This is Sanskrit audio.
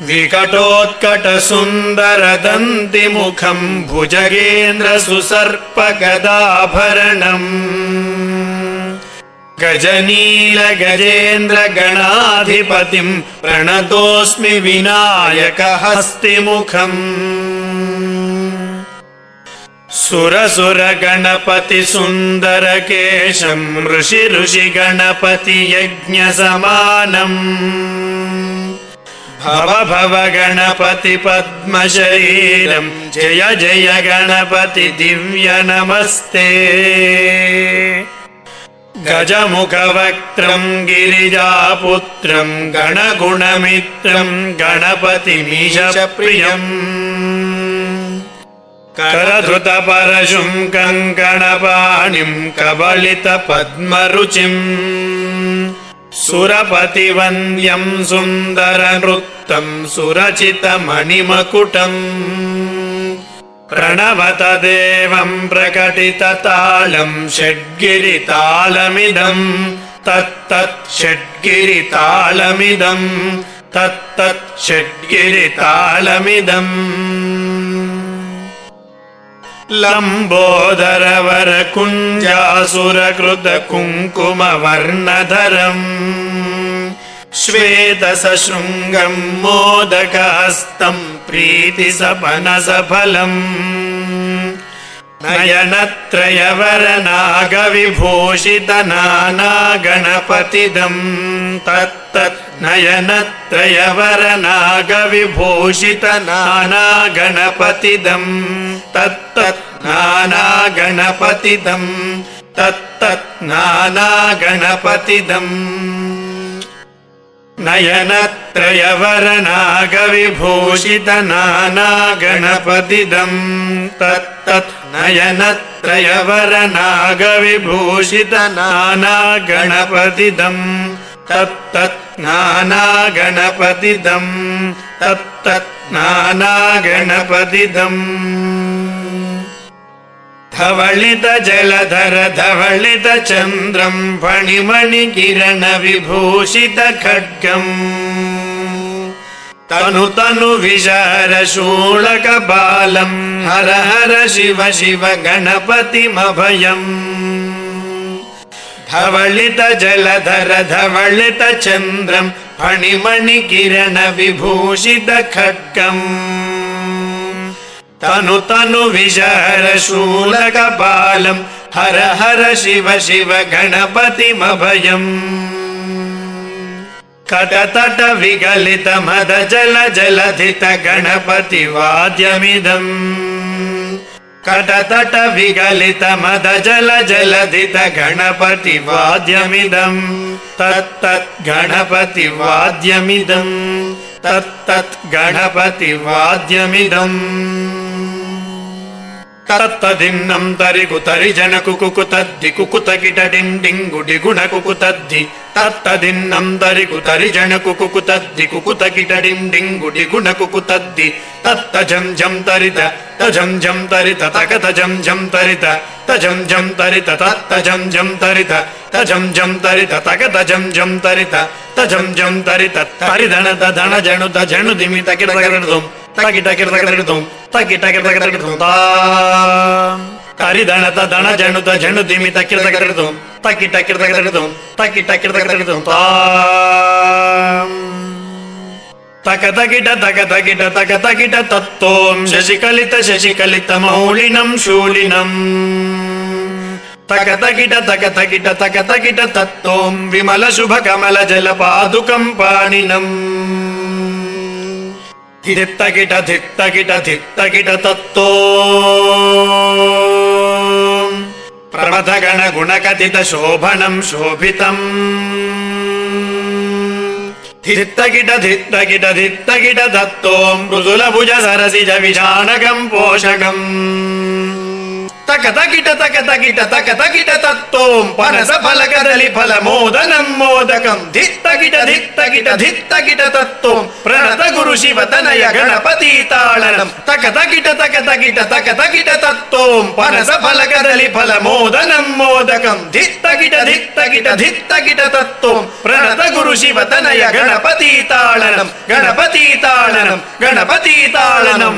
विकटोत्कटसुन्दरदन्तिमुखम् भुजगेन्द्र सुसर्पगदाभरणम् गजनील गजेन्द्र गणाधिपतिम् प्रणतोऽस्मि विनायक हस्तिमुखम् सुरसुर गणपति सुन्दर केशम् ऋषि ऋषि गणपति यज्ञ समानम् भव भव गणपति पद्म शरीरम् जय जय गणपति दिव्य नमस्ते गजमुखवक्त्रम् गिरिजापुत्रम् गणगुणमित्रम् गणपतिमीश प्रियम् करधृत परशुम् कङ्कणपाणिम् कबलित पद्मरुचिम् सुरपतिवन्द्यम् सुन्दर नृत्तम् सुरचित मणिमकुटम् प्रणवत देवम् प्रकटित तालम् षड्गिरितालमिदम् तत्तत् षड्गिरितालमिदम् तत्तत् षड्गिरितालमिदम् लम्बोदरवर कुञ्जासुरकृत कुङ्कुमवर्णधरम् श्वेत सशृङ्गम् मोदकहस्तम् प्रीतिसपनसफलम् नयनत्रयवर नागविभूषित नाना गणपतिदम् तत्तत् नयनत्रयवर नागविभूषित नाना गणपतिदम् तत्तत् नाना गणपतिदम् तत्तत् नाना गणपतिदम् नयनत्रयवर नागविभूषित नाना गणपतिदम् तत्तत् नयनत्रयवर नागविभूषित नाना गणपतिदम् तत्तत् नाना गणपतिदम् तत्तत् नाना गणपतिदम् धवलित जलधर धवलित चन्द्रम् फणिमणि किरण विभूषित खड्गम् तनु तनु विशार शूलक बालम् हर हर शिव शिव गणपतिमभयम् धवलित जलधर धवलित चन्द्रम् फणिमणि किरण विभूषित खड्गम् तनु तनु विशार शूलक बालम् हर हर शिव शिव गणपतिमभयम् कटतट विगलित मद जल जलधित गणपति वाद्यमिदम् कटतट विगलित मद जल जलधित गणपति वाद्यमिदम् तत्तत् गणपति वाद्यमिदम् तत्तत् गणपति वाद्यमिदम् तत्तदिन्नम् तरिगुतरि जन कुकुतद्धि कुकुत किट डिम् डिङ्गुडि गुण कुकुतद्धि तत्तदिन्नम् तरिगुतरि जन कुकुतद्धि कुकुत किट डिम् डिङ्गुडि गुण कुकुतद्धि तत्त झम् झम् तरित तझम् झम् तरित तकत झम् झम् तरित तझम् झम् तरित तत्त झम् झम् तरित तझम् झम् तरित तकत झम् झम् तरित तझम् झम् तरित तरिधण तधण जणु तझणु दिमि तकिट तकिटुम् तकिट किटकिटकिटुम् तकिट किटकिटकिटुम् तरिधण तधण जणु तझणु दिमि तकिट तकिटुम् तकिट किटकिटकिटुम् तकिट किटकिटकिटुम् तकत किट तकत किट तकत किट तत्तोम् शशिकलित शशिकलित मौलिनम् शूलिनम् तकत किट तत्तोम् विमल शुभ कमल जल पादुकम् पाणिनम् धित्त किट तत्तोम् प्रमथ गण गुण कथित शोभनम् शोभितम् धित्त किट तत्तोम् मृदुल भुज सरसिज विशानकम् पोषकम् ತಕತಕಿಟ ತಕತಕಿಟ ತಕತಕಿಟ ತತ್ತೋಂ ಪನಸ ಫಲಕದಲ್ಲಿ ಫಲ ಮೋದನಂ ಮೋದಕಂ ಧಿತ್ತಕಿಟ ಧಿತ್ತಕಿಟ ಧಿತ್ತಕಿಟ ತತ್ತೋಂ ಪ್ರಣತ ಗುರು ಶಿವತನಯ ಗಣಪತಿ ತಾಳನಂ ತಕತಕಿಟ ತಕತಕಿಟ ತಕತಕಿಟ ತತ್ತೋಂ ಪನಸ ಫಲಕದಲ್ಲಿ ಫಲ ಮೋದನಂ ಮೋದಕಂ ಧಿತ್ತಕಿಟ ಧಿತ್ತಕಿಟ ಧಿತ್ತಕಿಟ ತತ್ತೋಂ ಪ್ರಣತ ಗುರು ಶಿವತನಯ ಗಣಪತಿ ತಾಳನಂ ಗಣಪತಿ ತಾಳನಂ ಗಣಪತಿ ತಾಳನಂ